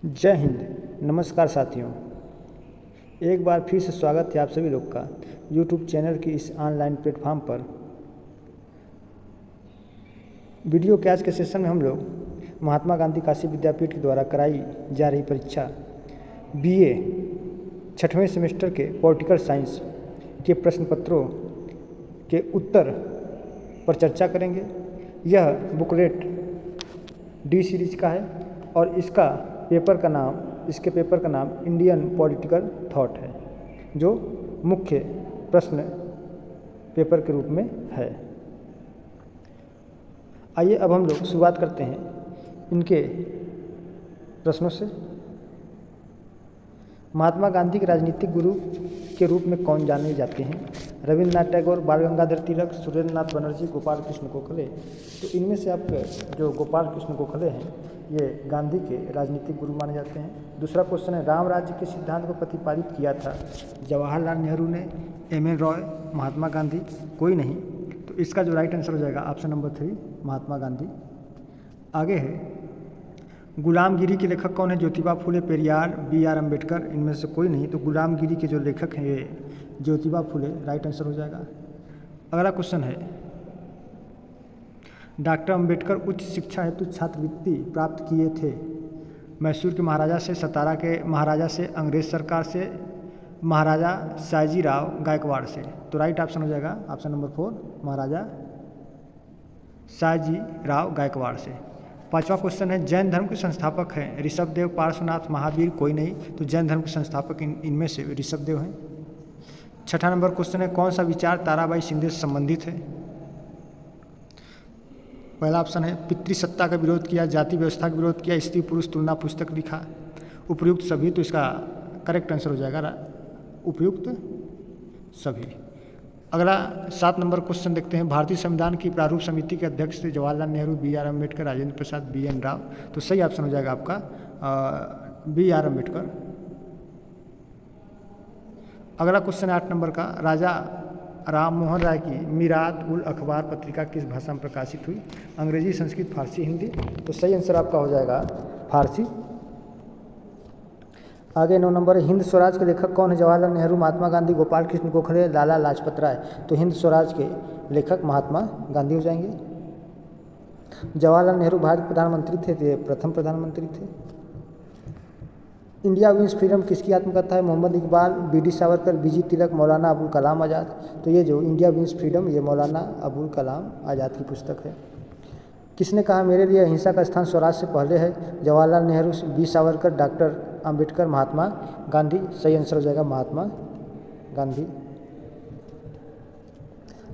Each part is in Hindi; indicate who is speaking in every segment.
Speaker 1: जय हिंद। नमस्कार साथियों, एक बार फिर से स्वागत है आप सभी लोग का यूट्यूब चैनल की इस ऑनलाइन प्लेटफॉर्म पर। वीडियो के आज के सेशन में हम लोग महात्मा गांधी काशी विद्यापीठ के द्वारा कराई जा रही परीक्षा बीए 6वें सेमेस्टर के पॉलिटिकल साइंस के प्रश्न पत्रों के उत्तर पर चर्चा करेंगे। यह बुकलेट डी सीरीज का है और इसके पेपर का नाम इंडियन पॉलिटिकल थॉट है, जो मुख्य प्रश्न पेपर के रूप में है। आइए अब हम लोग शुरुआत करते हैं इनके प्रश्नों से। महात्मा गांधी के राजनीतिक गुरु के रूप में कौन जाने जाते हैं? रविंद्रनाथ टैगोर, बाल गंगाधर तिलक, सुरेंद्रनाथ बनर्जी, गोपाल कृष्ण गोखले। तो इनमें से आपके जो गोपाल कृष्ण गोखले हैं ये गांधी के राजनीतिक गुरु माने जाते हैं। दूसरा क्वेश्चन है, राम राज्य के सिद्धांत को प्रतिपादित किया था जवाहरलाल नेहरू ने, एम.एन. रॉय, महात्मा गांधी, कोई नहीं। तो इसका जो राइट आंसर हो जाएगा ऑप्शन नंबर 3 महात्मा गांधी। आगे है, गुलामगिरी के लेखक कौन है? ज्योतिबा फुले, पेरियार, बी.आर. अम्बेडकर, इनमें से कोई नहीं। तो गुलामगिरी के जो लेखक हैं ये ज्योतिबा फुले, राइट आंसर हो जाएगा। अगला क्वेश्चन है, डॉक्टर अम्बेडकर उच्च शिक्षा हेतु छात्रवृत्ति प्राप्त किए थे? मैसूर के महाराजा से, सतारा के महाराजा से, अंग्रेज सरकार से, महाराजा सयाजीराव गायकवाड़ से। तो राइट ऑप्शन हो जाएगा ऑप्शन नंबर 4 महाराजा सयाजीराव गायकवाड़ से। पांचवा क्वेश्चन है, जैन धर्म के संस्थापक हैं? ऋषभदेव, पार्श्वनाथ, महावीर, कोई नहीं। तो जैन धर्म के संस्थापक इनमें से ऋषभदेव हैं। छठा नंबर क्वेश्चन है, कौन सा विचार ताराबाई शिंदे से संबंधित है? पहला ऑप्शन है, पितृसत्ता का विरोध किया, जाति व्यवस्था का विरोध किया, स्त्री पुरुष तुलना पुस्तक लिखा, उपयुक्त सभी। तो इसका करेक्ट आंसर हो जाएगा उपयुक्त सभी। अगला 7 नंबर क्वेश्चन देखते हैं, भारतीय संविधान की प्रारूप समिति के अध्यक्ष थे जवाहरलाल नेहरू, बी.आर. अम्बेडकर, राजेंद्र प्रसाद, बी.एन. राव। तो सही ऑप्शन हो जाएगा आपका बी.आर. अम्बेडकर। अगला क्वेश्चन है 8 नंबर का, राजा राम मोहन राय की मीरात उल अखबार पत्रिका किस भाषा में प्रकाशित हुई? अंग्रेजी, संस्कृत, फारसी, हिंदी। तो सही आंसर आपका हो जाएगा फारसी। आगे 9 नंबर, हिंद स्वराज के लेखक कौन है? जवाहरलाल नेहरू, महात्मा गांधी, गोपाल कृष्ण गोखले, लाला लाजपत राय। तो हिंद स्वराज के लेखक महात्मा गांधी हो जाएंगे। जवाहरलाल नेहरू भारत के प्रधानमंत्री थे, तो ये प्रथम प्रधानमंत्री थे। इंडिया विंस फ्रीडम किसकी आत्मकथा है? मोहम्मद इकबाल, बी.डी. सावरकर, बी.जी. तिलक, मौलाना अबुल कलाम आज़ाद। तो ये जो इंडिया विंस फ्रीडम ये मौलाना अबुल कलाम आज़ाद की पुस्तक है। किसने कहा मेरे लिए अहिंसा का स्थान स्वराज से पहले है? जवाहरलाल नेहरू, बी. सावरकर, डॉक्टर अम्बेडकर, महात्मा गांधी। सही आंसर हो जाएगा महात्मा गांधी।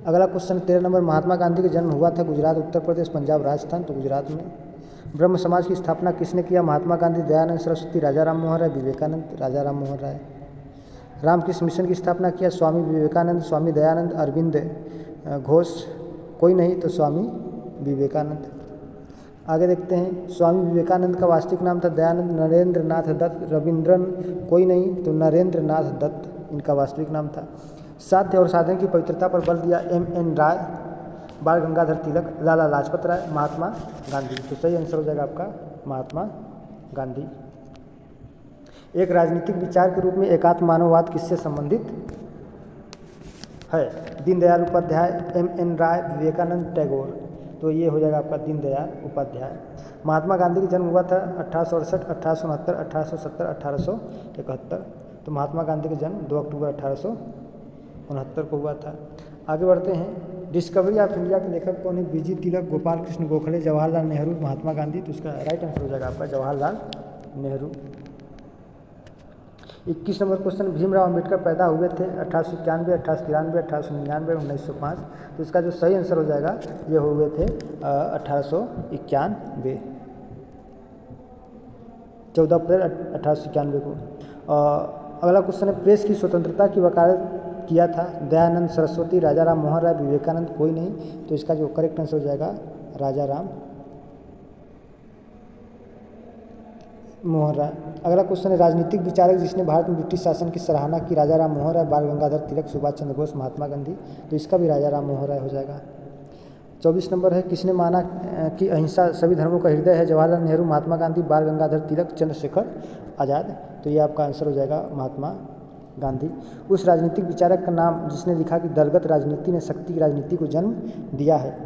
Speaker 1: अगला क्वेश्चन 13 नंबर, महात्मा गांधी का जन्म हुआ था गुजरात, उत्तर प्रदेश, पंजाब, राजस्थान। तो गुजरात में। ब्रह्म समाज की स्थापना किसने किया? महात्मा गांधी, दयानंद सरस्वती, राजा राम मोहन राय, विवेकानंद, राजा राम मोहन राय। रामकृष्ण मिशन की स्थापना किया? स्वामी विवेकानंद, स्वामी दयानंद, अरविंद घोष, कोई नहीं। तो स्वामी विवेकानंद। आगे देखते हैं, स्वामी विवेकानंद का वास्तविक नाम था दयानंद नरेंद्र नाथ दत्त, रविंद्रन, कोई नहीं। तो नरेंद्र नाथ दत्त इनका वास्तविक नाम था। साध्य और साधन की पवित्रता पर बल दिया एम.एन. राय, बाल गंगाधर तिलक, लाला लाजपत राय, महात्मा गांधी। तो सही आंसर हो जाएगा आपका महात्मा गांधी। एक राजनीतिक विचार के रूप में एकात्म मानववाद किससे संबंधित है? दीनदयाल उपाध्याय, एम.एन. राय, विवेकानंद, टैगोर। तो ये हो जाएगा आपका दीनदयाल उपाध्याय। महात्मा गांधी का जन्म हुआ था 1868, 1869, 1870, 1871। तो महात्मा गांधी का जन्म 2 अक्टूबर 1869 को हुआ था। आगे बढ़ते हैं, डिस्कवरी ऑफ इंडिया के लेखक कौन है? बी.जी. तिलक, गोपाल कृष्ण गोखले, जवाहरलाल नेहरू, महात्मा गांधी। तो इसका राइट आंसर हो जाएगा आपका जवाहरलाल नेहरू। 21 नंबर क्वेश्चन, भीमराव अम्बेडकर पैदा हुए थे 1891, 1893, 1899, 1905। तो इसका जो सही आंसर हो जाएगा ये हुए थे 1891, 14 अप्रैल 1891 को। अगला क्वेश्चन है, प्रेस की स्वतंत्रता की वकालत किया था? दयानंद सरस्वती, राजा राम मोहन राय, विवेकानंद, कोई नहीं। तो इसका जो करेक्ट आंसर हो जाएगा राजा राम मोहन राय। अगला क्वेश्चन है, राजनीतिक विचारक जिसने भारत में ब्रिटिश शासन की सराहना की? राजा राम मोहन राय, बाल गंगाधर तिलक, सुभाष चंद्र बोस, महात्मा गांधी। तो इसका भी राजा राम मोहन राय हो जाएगा। 24 नंबर है किसने माना कि अहिंसा सभी धर्मों का हृदय है? जवाहरलाल नेहरू, महात्मा गांधी, बाल गंगाधर तिलक, चंद्रशेखर आज़ाद। तो ये आपका आंसर हो जाएगा महात्मा गांधी। उस राजनीतिक विचारक का नाम जिसने लिखा कि दलगत राजनीति ने शक्ति की राजनीति को जन्म दिया है?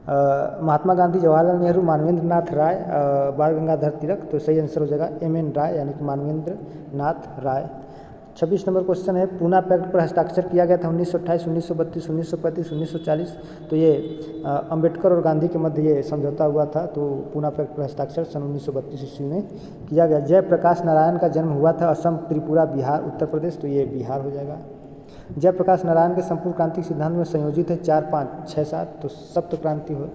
Speaker 1: महात्मा गांधी, जवाहरलाल नेहरू, मानवेंद्र नाथ राय, बाल गंगाधर तिलक। तो सही आंसर हो जाएगा MN राय यानी कि मानवेंद्र नाथ राय। 26 नंबर क्वेश्चन है पूना पैक्ट पर हस्ताक्षर किया गया था 1928, 1932, 1935, 1940। तो ये अंबेडकर और गांधी के मध्य ये समझौता हुआ था। तो पूना पैक्ट पर हस्ताक्षर सन 1932 ईस्वी में किया गया। जयप्रकाश नारायण का जन्म हुआ था असम, त्रिपुरा, बिहार, उत्तर प्रदेश। तो ये बिहार हो जाएगा। जयप्रकाश नारायण के संपूर्ण क्रांति सिद्धांत में संयोजित है 4, 5, 6, 7। तो सप्त क्रांति हो।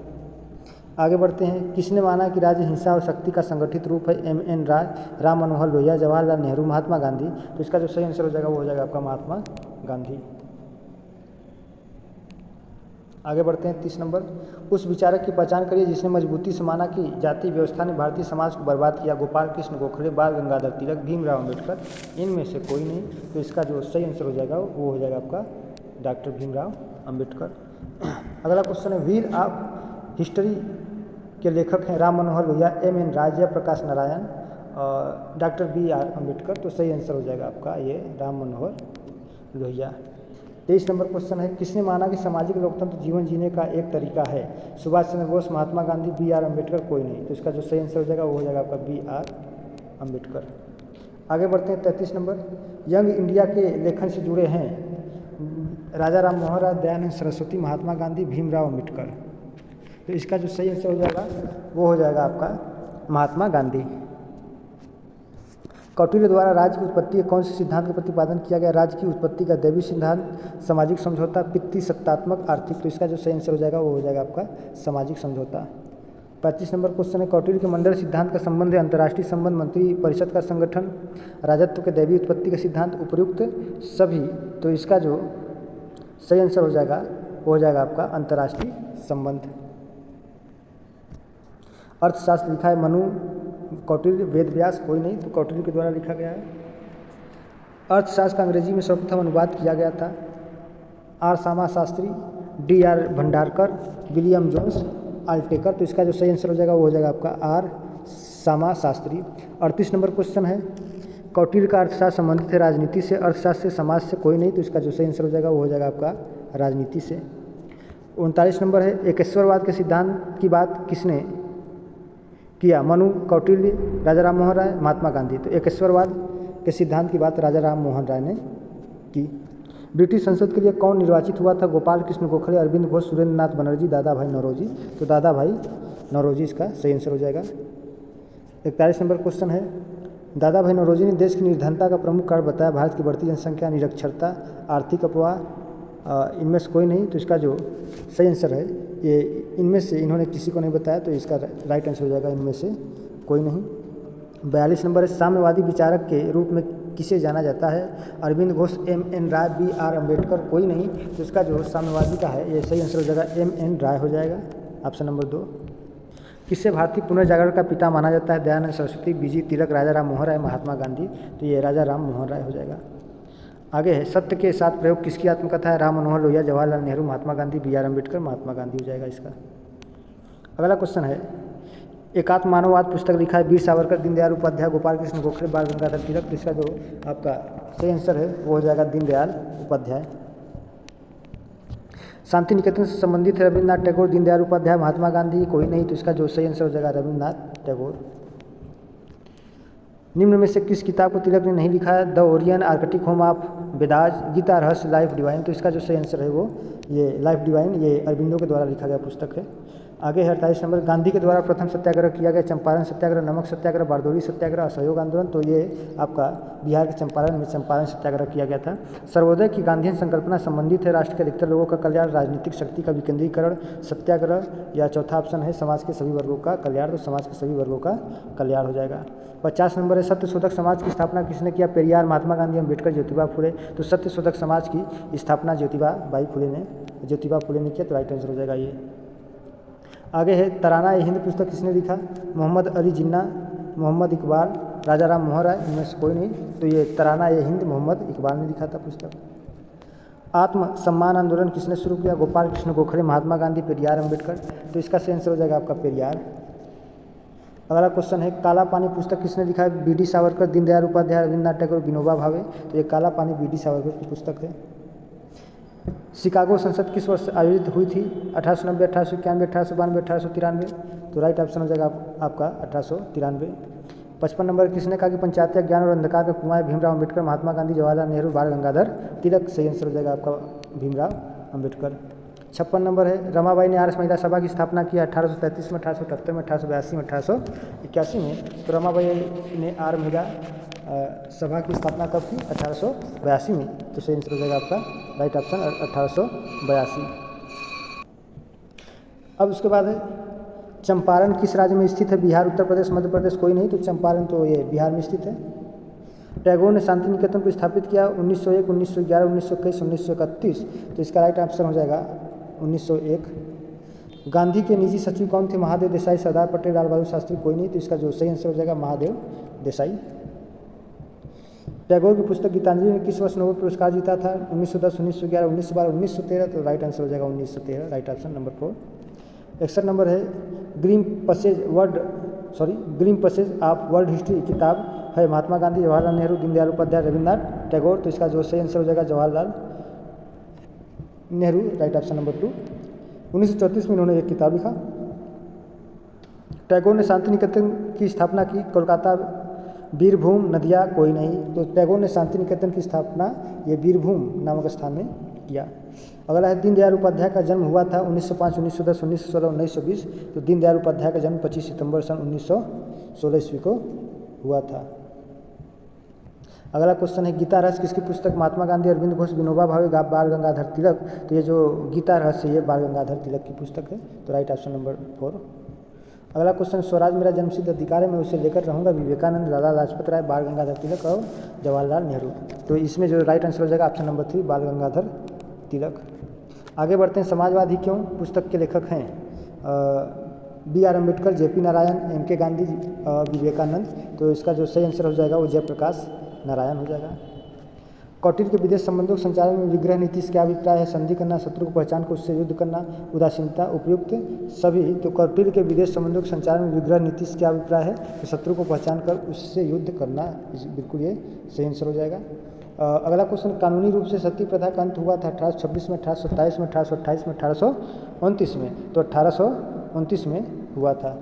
Speaker 1: आगे बढ़ते हैं। किसने माना कि राज्य हिंसा और शक्ति का संगठित रूप है? MN राय, राम मनोहर लोहिया, जवाहरलाल नेहरू, महात्मा गांधी। तो इसका जो सही आंसर हो जाएगा वो हो जाएगा आपका महात्मा गांधी। आगे बढ़ते हैं 30 नंबर। उस विचारक की पहचान करिए जिसने मजबूती से माना कि जाति व्यवस्था ने भारतीय समाज को बर्बाद किया? गोपाल कृष्ण गोखले, बाल गंगाधर तिलक, भीमराव अम्बेडकर। इनमें से कोई नहीं। तो इसका जो सही आंसर हो जाएगा वो हो जाएगा आपका डॉक्टर भीमराव अम्बेडकर। अगला क्वेश्चन है वीर ऑफ हिस्ट्री के लेखक हैं? राम मनोहर लोहिया, MN राय, जयप्रकाश नारायण और डॉक्टर BR अम्बेडकर। तो सही आंसर हो जाएगा आपका ये राम मनोहर लोहिया। 23 नंबर क्वेश्चन है किसने माना कि सामाजिक लोकतंत्र जीवन जीने का एक तरीका है? सुभाष चंद्र बोस, महात्मा गांधी, BR अम्बेडकर। कोई नहीं। तो इसका जो सही आंसर हो जाएगा वो हो जाएगा आपका BR अम्बेडकर। आगे बढ़ते हैं 33 नंबर। यंग इंडिया के लेखन से जुड़े हैं राजा राम मोहन राय, दयानंद सरस्वती, महात्मा गांधी, भीमराव अम्बेडकर। तो इसका जो सही आंसर हो जाएगा वो हो जाएगा आपका महात्मा गांधी। कौटिल्य द्वारा राज्य की उत्पत्ति के कौन से सिद्धांत का प्रतिपादन किया गया? राज्य की उत्पत्ति का दैवी सिद्धांत, सामाजिक समझौता, पित्ती, सत्तात्मक, आर्थिक। तो इसका जो सही आंसर हो जाएगा वो हो जाएगा आपका सामाजिक समझौता। 25 नंबर क्वेश्चन है कौटिल्य के मंडल सिद्धांत का संबंध है अंतर्राष्ट्रीय संबंध, मंत्री परिषद का संगठन, राजत्व के दैवी उत्पत्ति का सिद्धांत, उपयुक्त सभी। तो इसका जो सही आंसर हो जाएगा वो हो जाएगा आपका अंतर्राष्ट्रीय संबंध। अर्थशास्त्र लिखा है मनु, कौटिल्य, वेद व्यास। कोई नहीं। तो कौटिल्य के द्वारा लिखा गया है। अर्थशास्त्र का अंग्रेजी में सर्वप्रथम अनुवाद किया गया था R Shama Shastri, DR Bhandarkar, William Jones Altekar. तो इसका जो सही आंसर हो जाएगा वो हो जाएगा आपका R Shama Shastri. 38 number question है कौटिल्य का अर्थशास्त्र संबंधित है राजनीति से? अर्थशास्त्र से, समाज से? कोई नहीं। तो इसका जो सही आंसर हो जाएगा वो हो जाएगा आपका राजनीति से। 39 नंबर है एकेश्वरवाद के सिद्धांत की बात किसने किया? मनु, कौटिल्य, राजा राम मोहन राय, महात्मा गांधी। तो एकेश्वरवाद के सिद्धांत की बात राजा राम मोहन राय ने की। ब्रिटिश संसद के लिए कौन निर्वाचित हुआ था? गोपाल कृष्ण गोखले, अरविंद घोष, सुरेंद्र नाथ बनर्जी, दादा भाई नौरोजी। तो दादा भाई नौरोजी इसका सही आंसर हो जाएगा। 41 नंबर क्वेश्चन है दादा भाई नौरोजी ने देश की निर्धनता का प्रमुख कारण बताया? भारत की बढ़ती जनसंख्या, निरक्षरता, आर्थिक अपवाह। इनमें से कोई नहीं। तो इसका जो सही आंसर है ये इनमें से इन्होंने किसी को नहीं बताया। तो इसका राइट आंसर हो जाएगा इनमें से कोई नहीं। 42 नंबर है साम्यवादी विचारक के रूप में किसे जाना जाता है? अरविंद घोष, MN राय, BR अम्बेडकर। कोई नहीं। तो इसका जो साम्यवादी का है ये सही आंसर हो जाएगा MN राय हो जाएगा ऑप्शन नंबर 2। किससे भारतीय पुनर्जागरण का पिता माना जाता है? दयानंद सरस्वती, BG तिलक, राजा राम मोहन राय, महात्मा गांधी। तो ये राजा राम मोहन राय हो जाएगा। आगे है सत्य के साथ प्रयोग किसकी आत्मकथा है? राम मनोहर लोहिया, जवाहरलाल नेहरू, महात्मा गांधी, BR अम्बेडकर, महात्मा गांधी हो जाएगा इसका। अगला क्वेश्चन है एकात्म मानववाद पुस्तक लिखा है वीर सावरकर, दीनदयाल उपाध्याय, गोपाल कृष्ण गोखले, बाल गंगाधर तिलक। तो इसका जो आपका सही आंसर है वो हो जाएगा दीनदयाल उपाध्याय। शांति निकेतन से संबंधित है रविन्द्रनाथ टैगोर, दीनदयाल उपाध्याय, महात्मा गांधी। कोई नहीं। तो इसका जो सही आंसर हो जाएगा रविन्द्रनाथ टैगोर। निम्न में से किस किताब को तिलक ने नहीं लिखा है? The Orion, Arctic home of Vedas, Gita Rahasya, life divine. तो इसका जो सही आंसर है वो ये लाइफ डिवाइन ये अरबिंदो के द्वारा लिखा गया पुस्तक है। आगे है 48 नंबर गांधी के द्वारा प्रथम सत्याग्रह किया गया? चंपारण सत्याग्रह, नमक सत्याग्रह, बारदौली सत्याग्रह, असहयोग आंदोलन। तो ये आपका बिहार के चंपारण में चंपारण सत्याग्रह किया गया था। सर्वोदय की गांधीयन संकल्पना संबंधित है राष्ट्र के अधिकतर लोगों का कल्याण, राजनीतिक शक्ति का विकेंद्रीकरण, सत्याग्रह। या चौथा ऑप्शन है समाज के सभी वर्गों का कल्याण। तो समाज के सभी वर्गों का कल्याण हो जाएगा। 50 नंबर है सत्यशोधक समाज की स्थापना किसने किया? पेरियार, महात्मा गांधी, अम्बेडकर, ज्योतिबा फुले। तो सत्यशोधक समाज की स्थापना ज्योतिबा फुले ने किया। तो राइट आंसर हो जाएगा ये। आगे है तराना ए हिंद पुस्तक किसने लिखा? मोहम्मद अली जिन्ना, मोहम्मद इकबाल, राजा राम मोहन राय। इनमें से कोई नहीं। तो ये तराना ए हिंद मोहम्मद इकबाल ने लिखा था पुस्तक। आत्म सम्मान आंदोलन किसने शुरू किया? गोपाल कृष्ण गोखले, महात्मा गांधी, पेरियार, अम्बेडकर। तो इसका सही आंसर हो जाएगा आपका पेरियार। अगला क्वेश्चन है काला पानी पुस्तक किसने लिखा है? B D Savarkar, Deendayal Upadhyay, Rabindranath Tagore, Vinoba Bhave. तो ये काला पानी बी डी सावरकर की पुस्तक है। शिकागो संसद किस वर्ष आयोजित हुई थी? 1890, 1891, 1892, 1893। तो राइट ऑप्शन हो जाएगा आपका 1893। 55 नंबर किसने कहा कि पंचायत ज्ञान और अंधकार के कुआं? भीमराव अम्बेडकर, महात्मा गांधी, जवाहरलाल नेहरू, बाल गंगाधर तिलक। सही आंसर हो जाएगा आपका भीमराव अम्बेडकर। 56 नंबर है रमाबाई ने आर्य महिला सभा की स्थापना की 1833 में, 1878 में, 1882 में, 1881 में। तो रमाबाई ने आर्य महिला सभा की स्थापना कब की? 1882 में। तो सही आंसर हो जाएगा आपका राइट ऑप्शन 1882। अब उसके बाद है चंपारण किस राज्य में स्थित है? बिहार, उत्तर प्रदेश, मध्य प्रदेश। कोई नहीं, तो चंपारण तो ये बिहार में स्थित है। टैगोर ने शांति निकेतन को स्थापित किया 1901, 1911, 1921, 1931। तो इसका राइट ऑप्शन हो जाएगा 1901। गांधी के निजी सचिव कौन थे? महादेव देसाई, सरदार पटेल, लाल बहादुर शास्त्री। कोई नहीं, तो इसका जो सही आंसर हो जाएगा महादेव देसाई। टैगोर की पुस्तक गीतांजलि ने किस वर्ष नोबेल पुरस्कार जीता था? 1910, 1911, 1912, 1913। तो राइट आंसर हो जाएगा 1913, राइट ऑप्शन नंबर 4। 61 नंबर है green passage of world history किताब है महात्मा गांधी, जवाहरलाल नेहरू, दीनदयाल उपाध्याय, रविन्द्रनाथ टैगोर। तो इसका जो सही आंसर हो जाएगा Jawaharlal Nehru, right option number 2। 1934 में इन्होंने एक किताब लिखा। टैगोर ने शांति निकेतन की स्थापना की कोलकाता, बीरभूम, नदिया। कोई नहीं, तो टैगोर ने शांति निकेतन की स्थापना ये बीरभूम नामक स्थान में किया। अगला है दीनदयाल उपाध्याय का जन्म हुआ था 1905, 1910, 1916, 1920। तो दीनदयाल उपाध्याय का जन्म 25 सितंबर सन 1916 ईस्वी को हुआ था। अगला क्वेश्चन है गीता रहस्य किसकी पुस्तक? महात्मा गांधी, अरविंद घोष, विनोबा भावे, बाल गंगाधर तिलक। तो ये जो गीता रहस्य ये बाल गंगाधर तिलक की पुस्तक है। तो राइट ऑप्शन नंबर 4। अगला क्वेश्चन स्वराज मेरा जन्मसिद्ध अधिकार है, मैं उसे लेकर रहूँगा। विवेकानंद, लाला लाजपत राय, बाल गंगाधर तिलक और जवाहरलाल नेहरू। तो इसमें जो राइट आंसर हो जाएगा ऑप्शन नंबर 3 बाल गंगाधर तिलक। आगे बढ़ते हैं समाजवादी क्यों पुस्तक के लेखक हैं B R Ambedkar, JP Narayan, M K Gandhi, Vivekananda. तो इसका जो सही आंसर हो जाएगा वो जयप्रकाश नारायण हो जाएगा। कौटिल्य के विदेश संबंधों के संचालन में विग्रह नीति से क्या अभिप्राय है? संधि करना, शत्रु को पहचान कर उससे युद्ध करना, उदासीनता, उपयुक्त सभी। तो कौटिल्य के विदेश संबंधों के संचालन में विग्रह नीति से क्या अभिप्राय है? तो शत्रु को पहचान कर उससे युद्ध करना। बिल्कुल ये सही आंसर हो जाएगा। अगला क्वेश्चन कानूनी रूप से सती प्रथा का अंत हुआ था 1826 में, 1827 में, 1828 में, 1829 में। तो 1829 में हुआ था।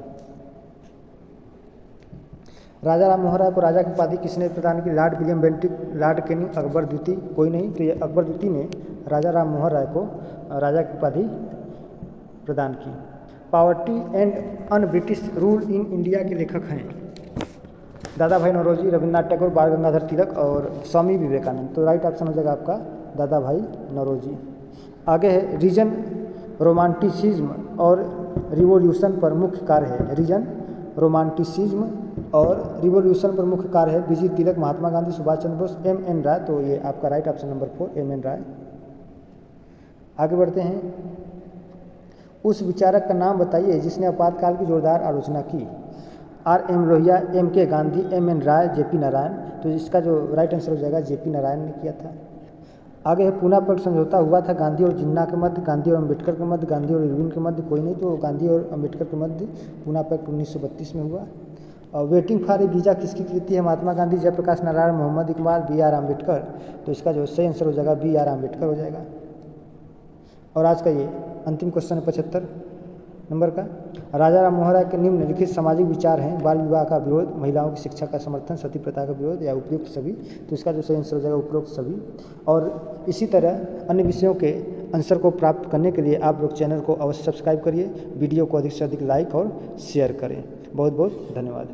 Speaker 1: राजा राम मोहन राय को राजा की उपाधि किसने प्रदान की? Lord William Bentinck, Lord Canning, Akbar द्वितीय। कोई नहीं, तो ये अकबर द्वितीय ने राजा राम मोहन राय को राजा की उपाधि प्रदान की। Poverty and un British rule in India के लेखक हैं दादा भाई नौरोजी, रविन्द्रनाथ टैगोर, बाल गंगाधर तिलक और स्वामी विवेकानंद। तो राइट ऑप्शन हो जाएगा आपका दादा भाई नौरोजी। आगे है रीजन रोमांटिसिज्म और रिवोल्यूशन पर मुख्य कार्य है। रीजन रोमांटिसिज्म और रिवोल्यूशन पर मुख्य कार्य है B G Tilak, Mahatma Gandhi, Subhash Chandra Bose, M N Roy. तो ये आपका right option number 4 M N Roy. आगे बढ़ते हैं उस विचारक का नाम बताइए जिसने आपातकाल की जोरदार आलोचना की। R M Lohia, M K Gandhi, M N राय, जेपी नारायण। तो इसका जो राइट आंसर हो जाएगा जेपी नारायण ने किया था। आगे है पूना पर समझौता हुआ था गांधी और जिन्ना के मध्य, गांधी और अम्बेडकर के मध्य, गांधी और इरविन के मध्य। कोई नहीं, तो गांधी और अम्बेडकर के मध्य पूना पैक्ट 1932 में हुआ। और वेटिंग फॉर ए वीज़ा किसकी कृति है? Mahatma Gandhi, Jayaprakash Narayan, Mohammad Iqbal, B R Ambedkar. तो इसका जो सही आंसर हो जाएगा बी आर अम्बेडकर हो जाएगा। और आज का ये अंतिम क्वेश्चन है 75 नंबर का। राजा राम मोहन राय के निम्नलिखित सामाजिक विचार हैं? बाल विवाह का विरोध, महिलाओं की शिक्षा का समर्थन, सती प्रथा का विरोध या उपयुक्त सभी। तो इसका जो सही आंसर हो जाएगा उपयुक्त सभी। और इसी तरह अन्य विषयों के आंसर को प्राप्त करने के लिए आप लोग चैनल को अवश्य सब्सक्राइब करिए, वीडियो को अधिक से अधिक लाइक और शेयर करें। बहुत बहुत धन्यवाद।